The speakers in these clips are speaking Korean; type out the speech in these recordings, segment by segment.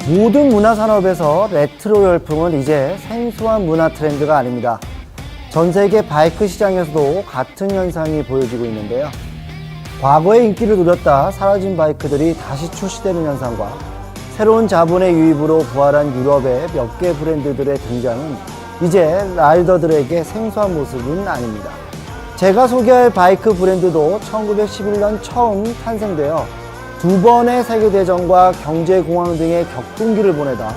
모든 문화산업에서 레트로 열풍은 이제 생소한 문화 트렌드가 아닙니다. 전 세계 바이크 시장에서도 같은 현상이 보여지고 있는데요. 과거의 인기를 누렸다 사라진 바이크들이 다시 출시되는 현상과 새로운 자본의 유입으로 부활한 유럽의 몇 개 브랜드들의 등장은 이제 라이더들에게 생소한 모습은 아닙니다. 제가 소개할 바이크 브랜드도 1911년 처음 탄생되어 두 번의 세계대전과 경제공황 등의 격동기를 보내다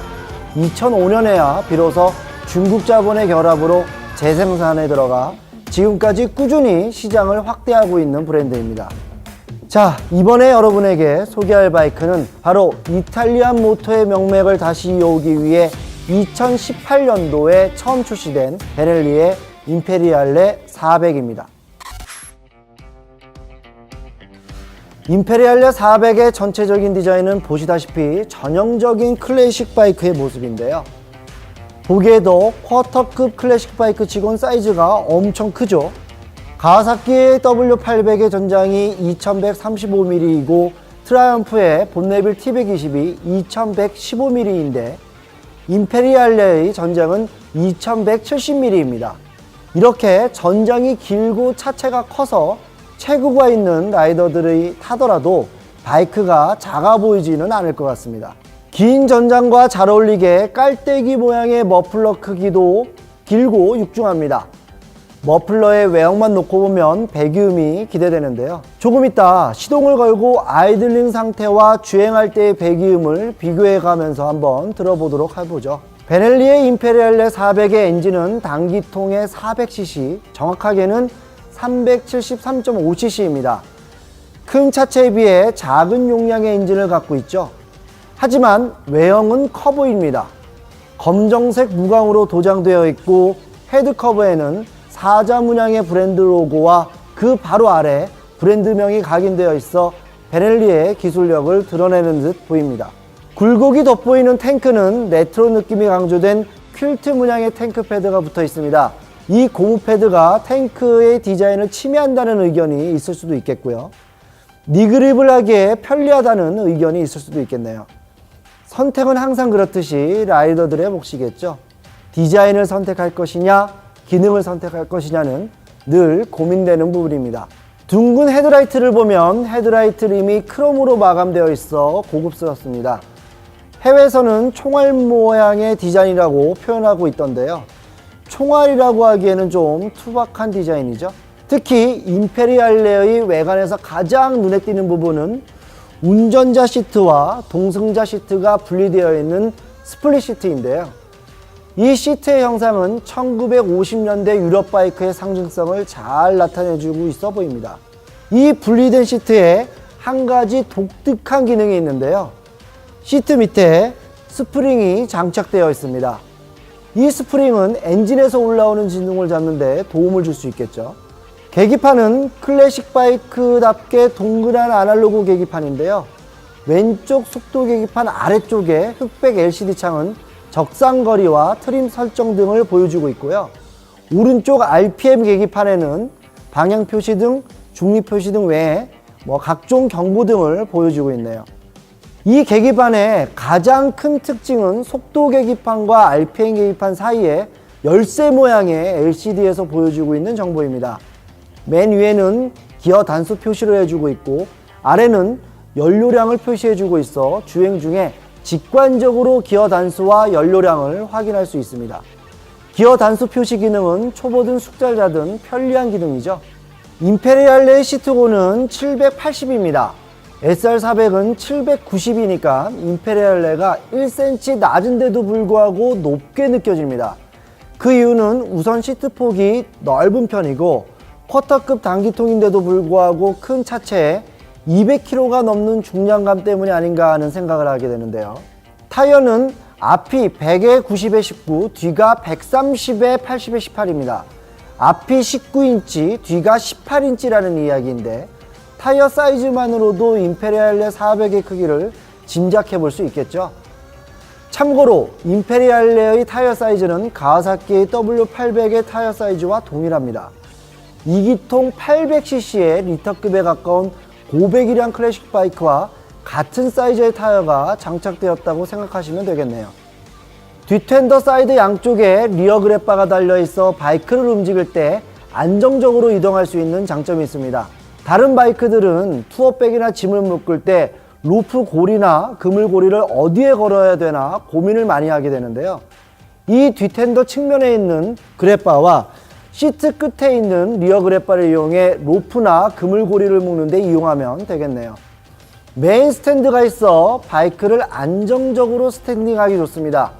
2005년에야 비로소 중국 자본의 결합으로 재생산에 들어가 지금까지 꾸준히 시장을 확대하고 있는 브랜드입니다. 자, 이번에 여러분에게 소개할 바이크는 바로 이탈리안 모터의 명맥을 다시 이어오기 위해 2018년도에 처음 출시된 베넬리의 임페리알레 400입니다. 임페리알레 400의 전체적인 디자인은 보시다시피 전형적인 클래식 바이크의 모습인데요. 보기에도 쿼터급 클래식 바이크 치곤 사이즈가 엄청 크죠. 가와사키의 W800의 전장이 2135mm이고 트라이언프의 본네빌 T120이 2115mm인데 임페리알레의 전장은 2170mm입니다. 이렇게 전장이 길고 차체가 커서 체구가 있는 라이더들이 타더라도 바이크가 작아 보이지는 않을 것 같습니다. 긴 전장과 잘 어울리게 깔때기 모양의 머플러 크기도 길고 육중합니다. 머플러의 외형만 놓고 보면 배기음이 기대되는데요. 조금 이따 시동을 걸고 아이들링 상태와 주행할 때의 배기음을 비교해 가면서 한번 들어보도록 해보죠. 베넬리의 임페리알레 400의 엔진은 단기통의 400cc, 정확하게는 373.5cc입니다. 큰 차체에 비해 작은 용량의 엔진을 갖고 있죠. 하지만 외형은 커 보입니다. 검정색 무광으로 도장되어 있고 헤드커버에는 사자 문양의 브랜드 로고와 그 바로 아래 브랜드명이 각인되어 있어 베넬리의 기술력을 드러내는 듯 보입니다. 굴곡이 돋보이는 탱크는 레트로 느낌이 강조된 퀼트 문양의 탱크 패드가 붙어 있습니다. 이 고무 패드가 탱크의 디자인을 침해한다는 의견이 있을 수도 있겠고요. 니그립을 하기에 편리하다는 의견이 있을 수도 있겠네요. 선택은 항상 그렇듯이 라이더들의 몫이겠죠. 디자인을 선택할 것이냐, 기능을 선택할 것이냐는 늘 고민되는 부분입니다. 둥근 헤드라이트를 보면 헤드라이트 림이 크롬으로 마감되어 있어 고급스럽습니다. 해외에서는 총알 모양의 디자인이라고 표현하고 있던데요. 총알이라고 하기에는 좀 투박한 디자인이죠. 특히 임페리알레의 외관에서 가장 눈에 띄는 부분은 운전자 시트와 동승자 시트가 분리되어 있는 스플릿 시트인데요. 이 시트의 형상은 1950년대 유럽 바이크의 상징성을 잘 나타내주고 있어 보입니다. 이 분리된 시트에 한 가지 독특한 기능이 있는데요. 시트 밑에 스프링이 장착되어 있습니다. 이 스프링은 엔진에서 올라오는 진동을 잡는 데 도움을 줄 수 있겠죠. 계기판은 클래식 바이크답게 동그란 아날로그 계기판인데요. 왼쪽 속도 계기판 아래쪽에 흑백 LCD 창은 적상거리와 트림 설정 등을 보여주고 있고요. 오른쪽 RPM 계기판에는 방향 표시 등 중립 표시 등 외에 각종 경보 등을 보여주고 있네요. 이 계기판의 가장 큰 특징은 속도 계기판과 RPM 계기판 사이에 열쇠 모양의 LCD에서 보여주고 있는 정보입니다. 맨 위에는 기어 단수 표시를 해주고 있고 아래는 연료량을 표시해주고 있어 주행 중에 직관적으로 기어 단수와 연료량을 확인할 수 있습니다. 기어 단수 표시 기능은 초보든 숙달자든 편리한 기능이죠. 임페리알레의 시트고는 780입니다. SR400은 790이니까 임페리알레가 1cm 낮은데도 불구하고 높게 느껴집니다. 그 이유는 우선 시트 폭이 넓은 편이고 쿼터급 단기통인데도 불구하고 큰 차체에 200kg가 넘는 중량감 때문이 아닌가 하는 생각을 하게 되는데요. 타이어는 앞이 100에 90에 19, 뒤가 130에 80에 18입니다. 앞이 19인치, 뒤가 18인치라는 이야기인데 타이어 사이즈만으로도 임페리알레 400의 크기를 짐작해 볼 수 있겠죠. 참고로 임페리알레의 타이어 사이즈는 가와사키의 W800의 타이어 사이즈와 동일합니다. 2기통 800cc의 리터급에 가까운 고배기량 클래식 바이크와 같은 사이즈의 타이어가 장착되었다고 생각하시면 되겠네요. 뒷텐더 사이드 양쪽에 리어 그랩바가 달려있어 바이크를 움직일 때 안정적으로 이동할 수 있는 장점이 있습니다. 다른 바이크들은 투어백이나 짐을 묶을 때 로프 고리나 그물 고리를 어디에 걸어야 되나 고민을 많이 하게 되는데요. 이 뒷텐더 측면에 있는 그랩바와 시트 끝에 있는 리어 그랩바를 이용해 로프나 그물 고리를 묶는 데 이용하면 되겠네요. 메인 스탠드가 있어 바이크를 안정적으로 스탠딩하기 좋습니다.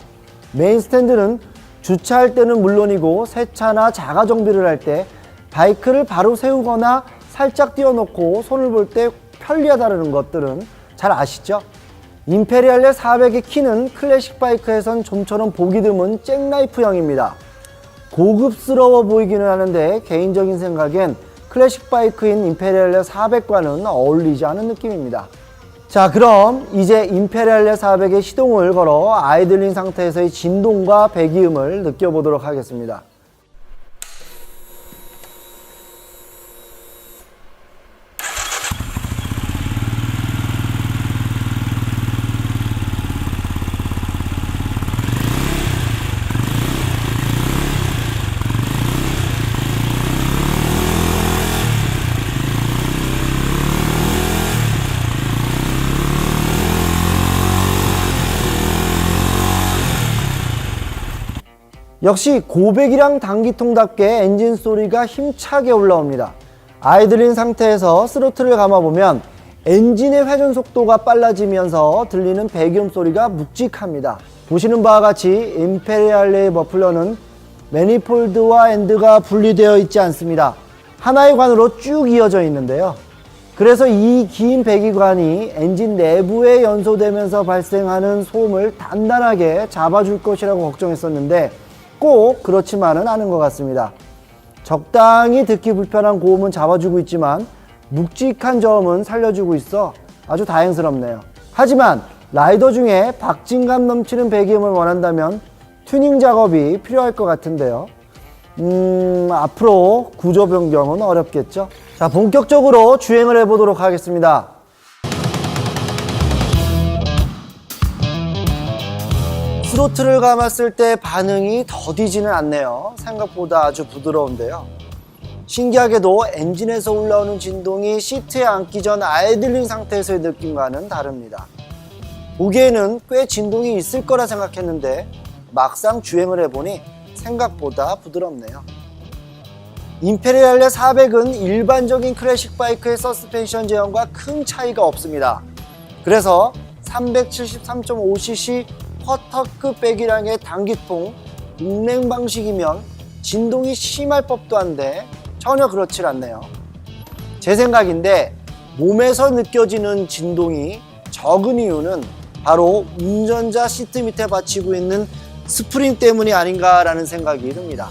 메인 스탠드는 주차할 때는 물론이고 세차나 자가 정비를 할 때 바이크를 바로 세우거나 살짝 띄워놓고 손을 볼 때 편리하다는 것들은 잘 아시죠? 임페리알레 400의 키는 클래식 바이크에선 좀처럼 보기 드문 잭나이프형입니다. 고급스러워 보이기는 하는데 개인적인 생각엔 클래식 바이크인 임페리알레 400과는 어울리지 않은 느낌입니다. 자, 그럼 이제 임페리알레 400의 시동을 걸어 아이들링 상태에서의 진동과 배기음을 느껴보도록 하겠습니다. 역시 고배기량 단기통답게 엔진 소리가 힘차게 올라옵니다. 아이들린 상태에서 스로틀을 감아보면 엔진의 회전 속도가 빨라지면서 들리는 배기음 소리가 묵직합니다. 보시는 바와 같이 임페리알레의 머플러는 매니폴드와 엔드가 분리되어 있지 않습니다. 하나의 관으로 쭉 이어져 있는데요. 그래서 이 긴 배기관이 엔진 내부에 연소되면서 발생하는 소음을 단단하게 잡아줄 것이라고 걱정했었는데 꼭 그렇지만은 않은 것 같습니다. 적당히 듣기 불편한 고음은 잡아주고 있지만 묵직한 저음은 살려주고 있어 아주 다행스럽네요. 하지만 라이더 중에 박진감 넘치는 배기음을 원한다면 튜닝 작업이 필요할 것 같은데요. 앞으로 구조 변경은 어렵겠죠. 자, 본격적으로 주행을 해보도록 하겠습니다. 스로틀을 감았을 때 반응이 더디지는 않네요. 생각보다 아주 부드러운데요. 신기하게도 엔진에서 올라오는 진동이 시트에 앉기 전 아이들링 상태에서의 느낌과는 다릅니다. 보기에는 꽤 진동이 있을 거라 생각했는데 막상 주행을 해보니 생각보다 부드럽네요. 임페리알레 400은 일반적인 클래식 바이크의 서스펜션 제형과 큰 차이가 없습니다. 그래서 373.5cc 쿼터급 배기량의 단기통 운행 방식이면 진동이 심할 법도 한데 전혀 그렇질 않네요. 제 생각인데 몸에서 느껴지는 진동이 적은 이유는 바로 운전자 시트 밑에 받치고 있는 스프링 때문이 아닌가라는 생각이 듭니다.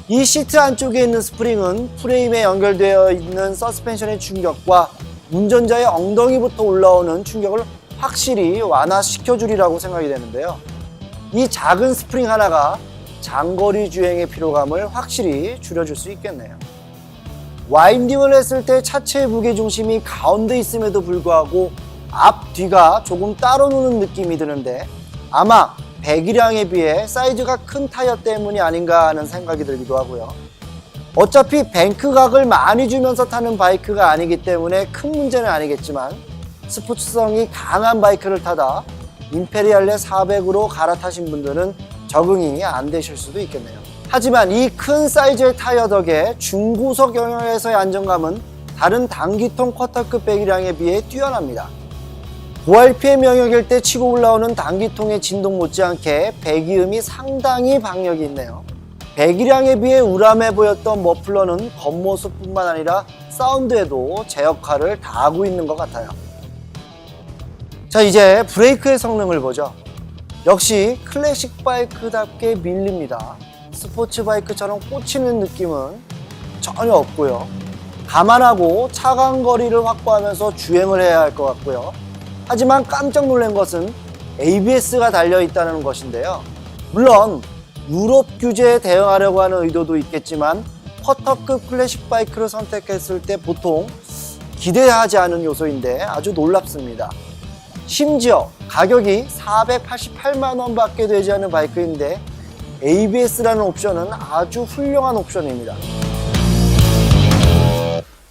이 시트 안쪽에 있는 스프링은 프레임에 연결되어 있는 서스펜션의 충격과 운전자의 엉덩이부터 올라오는 충격을 확실히 완화시켜 주리라고 생각이 되는데요. 이 작은 스프링 하나가 장거리 주행의 피로감을 확실히 줄여줄 수 있겠네요. 와인딩을 했을 때 차체의 무게중심이 가운데 있음에도 불구하고 앞, 뒤가 조금 따로 노는 느낌이 드는데 아마 배기량에 비해 사이즈가 큰 타이어 때문이 아닌가 하는 생각이 들기도 하고요. 어차피 뱅크각을 많이 주면서 타는 바이크가 아니기 때문에 큰 문제는 아니겠지만 스포츠성이 강한 바이크를 타다 임페리알레 400으로 갈아타신 분들은 적응이 안 되실 수도 있겠네요. 하지만 이 큰 사이즈의 타이어 덕에 중고속 영역에서의 안정감은 다른 단기통 쿼터급 배기량에 비해 뛰어납니다. 고RPM 영역일 때 치고 올라오는 단기통의 진동 못지않게 배기음이 상당히 박력이 있네요. 배기량에 비해 우람해 보였던 머플러는 겉모습뿐만 아니라 사운드에도 제 역할을 다하고 있는 것 같아요. 자, 이제 브레이크의 성능을 보죠. 역시 클래식 바이크답게 밀립니다. 스포츠 바이크처럼 꽂히는 느낌은 전혀 없고요. 감안하고 차간 거리를 확보하면서 주행을 해야 할 것 같고요. 하지만 깜짝 놀란 것은 ABS가 달려있다는 것인데요. 물론 유럽 규제에 대응하려고 하는 의도도 있겠지만 쿼터급 클래식 바이크를 선택했을 때 보통 기대하지 않은 요소인데 아주 놀랍습니다. 심지어 가격이 488만 원밖에 되지 않은 바이크인데 ABS라는 옵션은 아주 훌륭한 옵션입니다.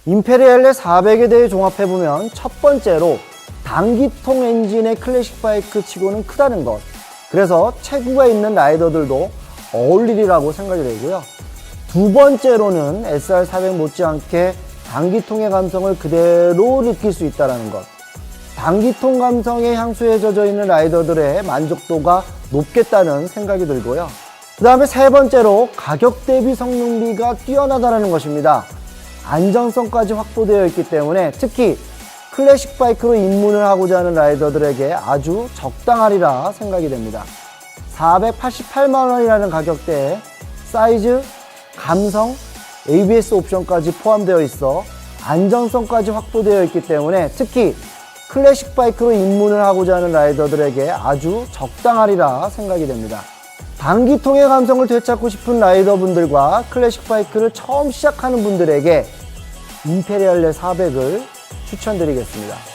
임페리알레 400에 대해 종합해보면 첫 번째로 단기통 엔진의 클래식 바이크 치고는 크다는 것, 그래서 체구가 있는 라이더들도 어울리리라고 생각이 되고요. 두 번째로는 SR400 못지않게 단기통의 감성을 그대로 느낄 수 있다는 것, 단기통 감성의 향수에 젖어 있는 라이더들의 만족도가 높겠다는 생각이 들고요. 그 다음에 세 번째로 가격 대비 성능비가 뛰어나다는 것입니다. 안정성까지 확보되어 있기 때문에 특히 클래식 바이크로 입문을 하고자 하는 라이더들에게 아주 적당하리라 생각이 됩니다. 488만 원이라는 가격대에 사이즈, 감성, ABS 옵션까지 포함되어 있어 안정성까지 확보되어 있기 때문에 특히 클래식 바이크로 입문을 하고자 하는 라이더들에게 아주 적당하리라 생각이 됩니다. 단기통의 감성을 되찾고 싶은 라이더분들과 클래식 바이크를 처음 시작하는 분들에게 임페리알레 400을 추천드리겠습니다.